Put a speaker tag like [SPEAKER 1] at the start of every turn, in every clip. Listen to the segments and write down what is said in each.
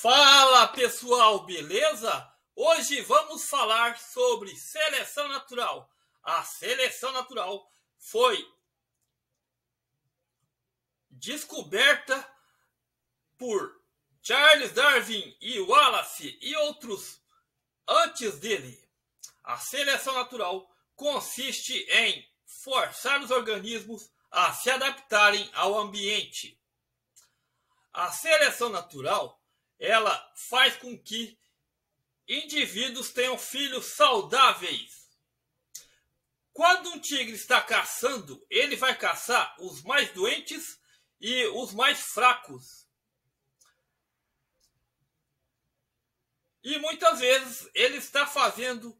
[SPEAKER 1] Fala pessoal, beleza? Hoje vamos falar sobre seleção natural. A seleção natural foi descoberta por Charles Darwin e Wallace e outros antes dele. A seleção natural consiste em forçar os organismos a se adaptarem ao ambiente. A seleção natural ela faz com que indivíduos tenham filhos saudáveis. Quando um tigre está caçando, ele vai caçar os mais doentes e os mais fracos. E muitas vezes ele está fazendo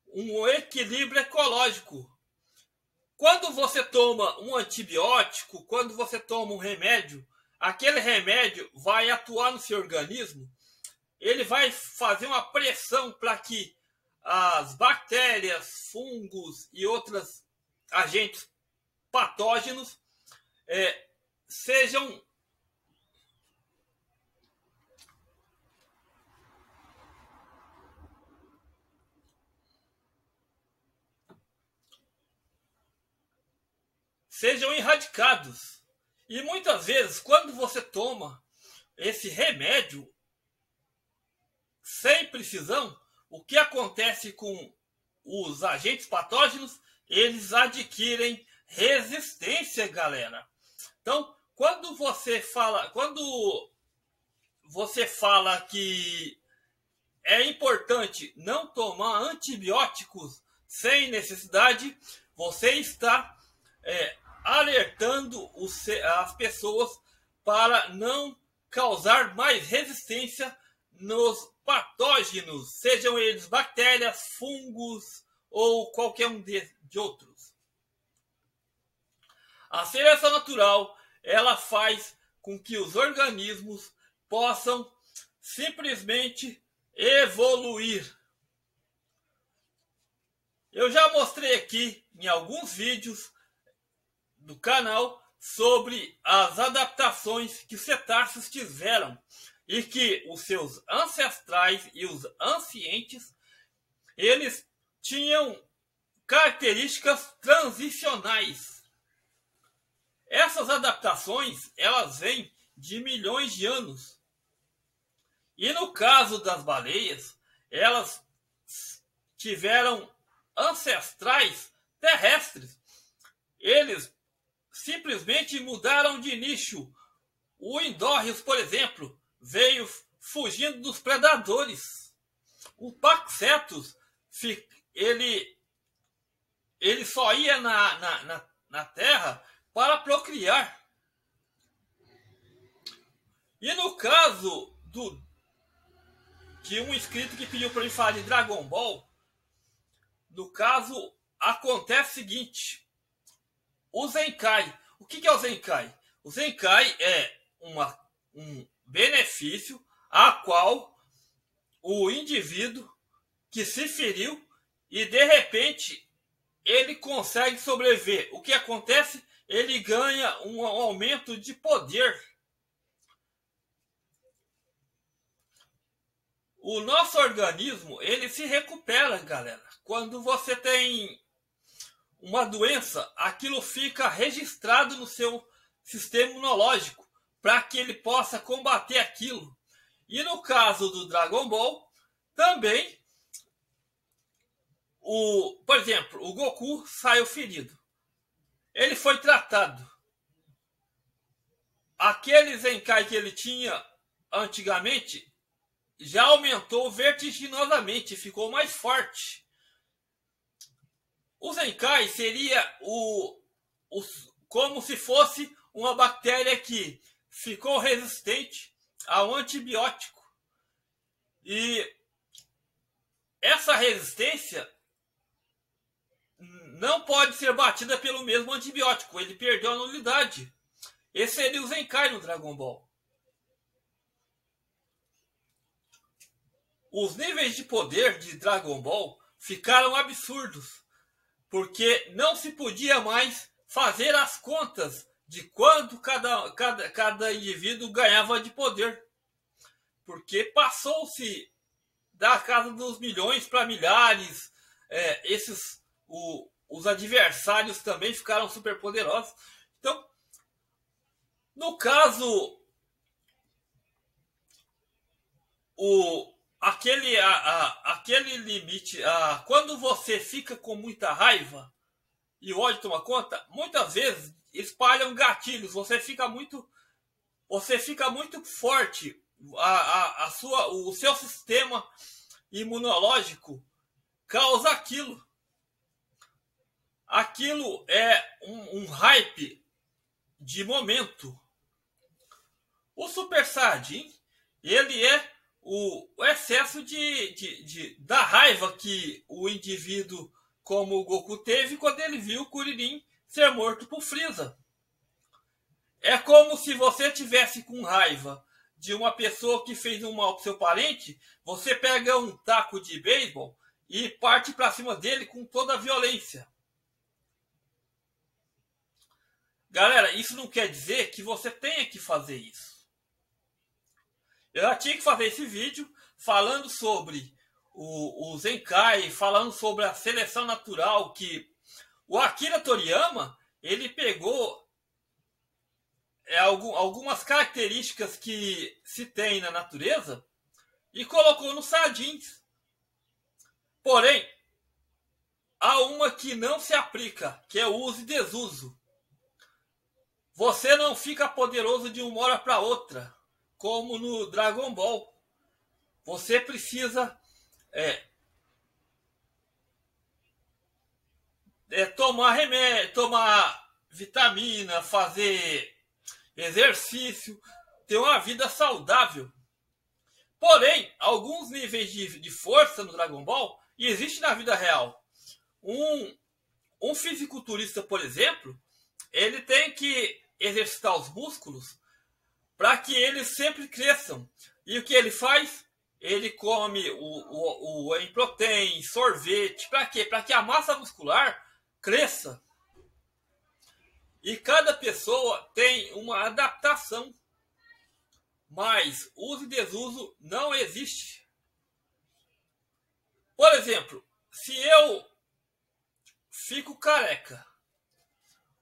[SPEAKER 1] um equilíbrio ecológico. Quando você toma um antibiótico, quando você toma um remédio, aquele remédio vai atuar no seu organismo, ele vai fazer uma pressão para que as bactérias, fungos e outros agentes patógenos sejam erradicados. E muitas vezes, quando você toma esse remédio sem precisão, o que acontece com os agentes patógenos? Eles adquirem resistência, galera. Então, quando você fala que é importante não tomar antibióticos sem necessidade, você está alertando as pessoas para não causar mais resistência nos patógenos, sejam eles bactérias, fungos ou qualquer um de outros. A seleção natural ela faz com que os organismos possam simplesmente evoluir. Eu já mostrei aqui em alguns vídeos do canal sobre as adaptações que os cetáceos tiveram e que os seus ancestrais e os ancientes eles tinham características transicionais. Essas adaptações elas vêm de milhões de anos. E no caso das baleias, elas tiveram ancestrais terrestres. Eles simplesmente mudaram de nicho. O Indórios, por exemplo, veio fugindo dos predadores. O Paxetus, ele só ia na terra para procriar. E no caso de um inscrito que pediu para mim falar de Dragon Ball, no caso acontece o seguinte: o Zenkai. O que é o Zenkai? O Zenkai é um benefício a qual o indivíduo que se feriu e de repente ele consegue sobreviver. O que acontece? Ele ganha um aumento de poder. O nosso organismo ele se recupera, galera. Quando você tem uma doença, aquilo fica registrado no seu sistema imunológico para que ele possa combater aquilo. E no caso do Dragon Ball, também, por exemplo, o Goku saiu ferido. Ele foi tratado. Aquele Zenkai que ele tinha antigamente já aumentou vertiginosamente, ficou mais forte. O Zenkai seria como se fosse uma bactéria que ficou resistente ao antibiótico. E essa resistência não pode ser batida pelo mesmo antibiótico. Ele perdeu a nulidade. Esse seria o Zenkai no Dragon Ball. Os níveis de poder de Dragon Ball ficaram absurdos, porque não se podia mais fazer as contas de quanto cada indivíduo ganhava de poder. porque passou-se da casa dos milhões para milhares. Os adversários também ficaram super poderosos. Então, no caso, aquele limite, quando você fica com muita raiva e o ódio toma conta, muitas vezes espalham gatilhos. Você fica muito forte. O seu sistema imunológico causa aquilo. Aquilo é um hype de momento. O Super Saiyajin, ele é o excesso da raiva que o indivíduo como o Goku teve quando ele viu o Kuririn ser morto por Freeza. É como se você tivesse com raiva de uma pessoa que fez um mal pro seu parente, você pega um taco de beisebol e parte para cima dele com toda a violência. Galera, isso não quer dizer que você tenha que fazer isso. Eu já tinha que fazer esse vídeo falando sobre o Zenkai, falando sobre a seleção natural, que o Akira Toriyama, ele pegou algumas características que se tem na natureza e colocou nos Saiyajins. Porém, há uma que não se aplica, que é o uso e desuso. Você não fica poderoso de uma hora para outra, como no Dragon Ball. Você precisa tomar remédio, tomar vitamina, fazer exercício, ter uma vida saudável. Porém, alguns níveis de força no Dragon Ball existe na vida real. Um fisiculturista, por exemplo, ele tem que exercitar os músculos para que eles sempre cresçam. E o que ele faz? Ele come o whey protein, sorvete. Para quê? Para que a massa muscular cresça. E cada pessoa tem uma adaptação. Mas uso e desuso não existe. Por exemplo, se eu fico careca,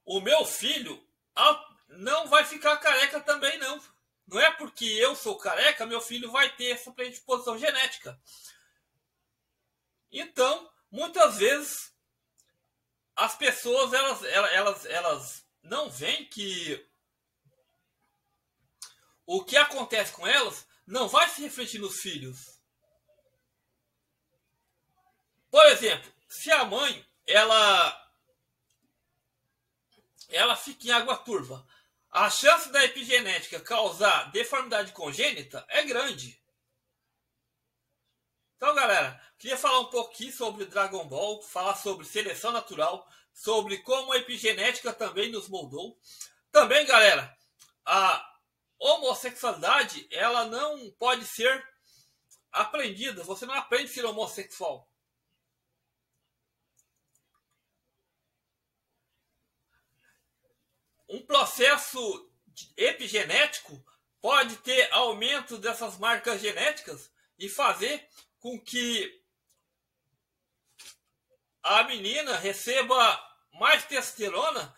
[SPEAKER 1] o meu filho não vai ficar careca também, não. Não é porque eu sou careca, meu filho vai ter essa predisposição genética. Então, muitas vezes, as pessoas elas não veem que o que acontece com elas não vai se refletir nos filhos. Por exemplo, se a mãe ela fica em água turva, a chance da epigenética causar deformidade congênita é grande. Então, galera, queria falar um pouquinho sobre Dragon Ball, falar sobre seleção natural, sobre como a epigenética também nos moldou. Também, galera, a homossexualidade, ela não pode ser aprendida. Você não aprende a ser homossexual. Um processo epigenético pode ter aumento dessas marcas genéticas e fazer com que a menina receba mais testosterona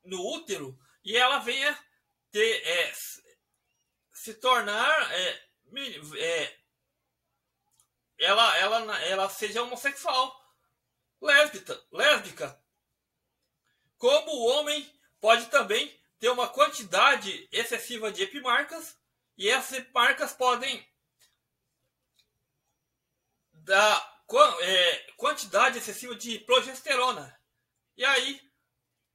[SPEAKER 1] no útero e ela venha se tornar ela seja homossexual, lésbica. Como o homem pode também ter uma quantidade excessiva de epimarcas, e essas epimarcas podem dar quantidade excessiva de progesterona. E aí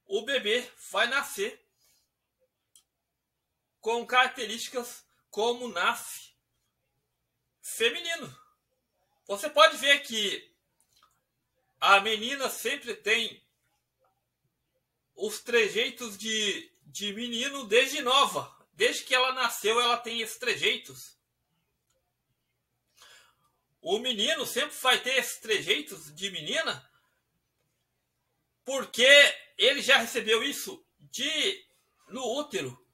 [SPEAKER 1] o bebê vai nascer com características como nasce feminino. Você pode ver que a menina sempre tem os trejeitos de menino desde nova. Desde que ela nasceu, ela tem esses trejeitos. O menino sempre vai ter esses trejeitos de menina porque ele já recebeu isso no útero,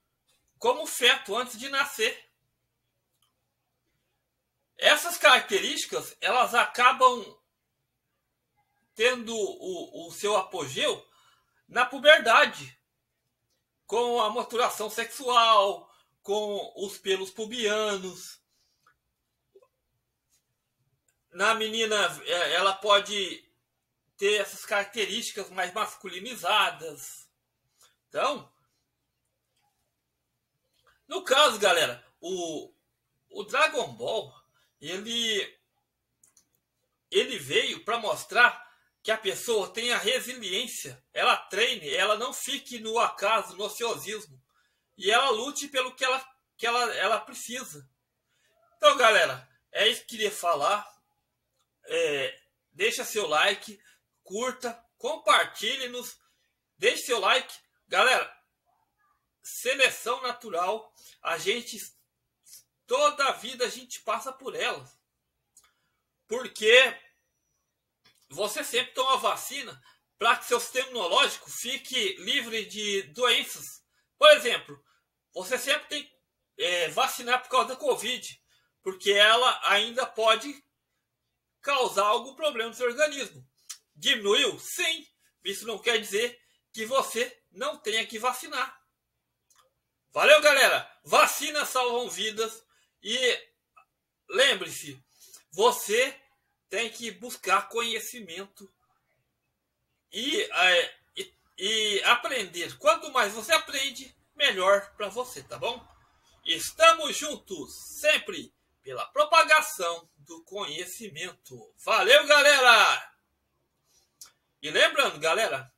[SPEAKER 1] como feto, antes de nascer. Essas características, elas acabam tendo o seu apogeu na puberdade, com a maturação sexual, com os pelos pubianos. Na menina, ela pode ter essas características mais masculinizadas. Então, no caso, galera, o Dragon Ball, ele veio para mostrar que a pessoa tenha resiliência, ela treine, ela não fique no acaso, no ociosismo, e ela lute pelo que ela precisa. Então, galera, é isso que eu queria falar. Deixa seu like, curta, compartilhe-nos, deixe seu like. Galera, seleção natural, toda a vida a gente passa por ela. Porque você sempre toma vacina para que seu sistema imunológico fique livre de doenças. Por exemplo, você sempre tem que vacinar por causa da Covid, porque ela ainda pode causar algum problema no seu organismo. Diminuiu? Sim. Isso não quer dizer que você não tenha que vacinar. Valeu, galera! Vacinas salvam vidas e lembre-se, você tem que buscar conhecimento e aprender. Quanto mais você aprende, melhor para você, tá bom? Estamos juntos sempre pela propagação do conhecimento. Valeu, galera! E lembrando, galera,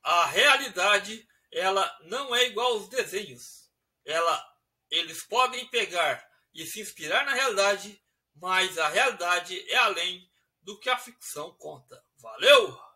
[SPEAKER 1] a realidade, ela não é igual aos desenhos. Eles podem pegar e se inspirar na realidade, mas a realidade é além do que a ficção conta. Valeu!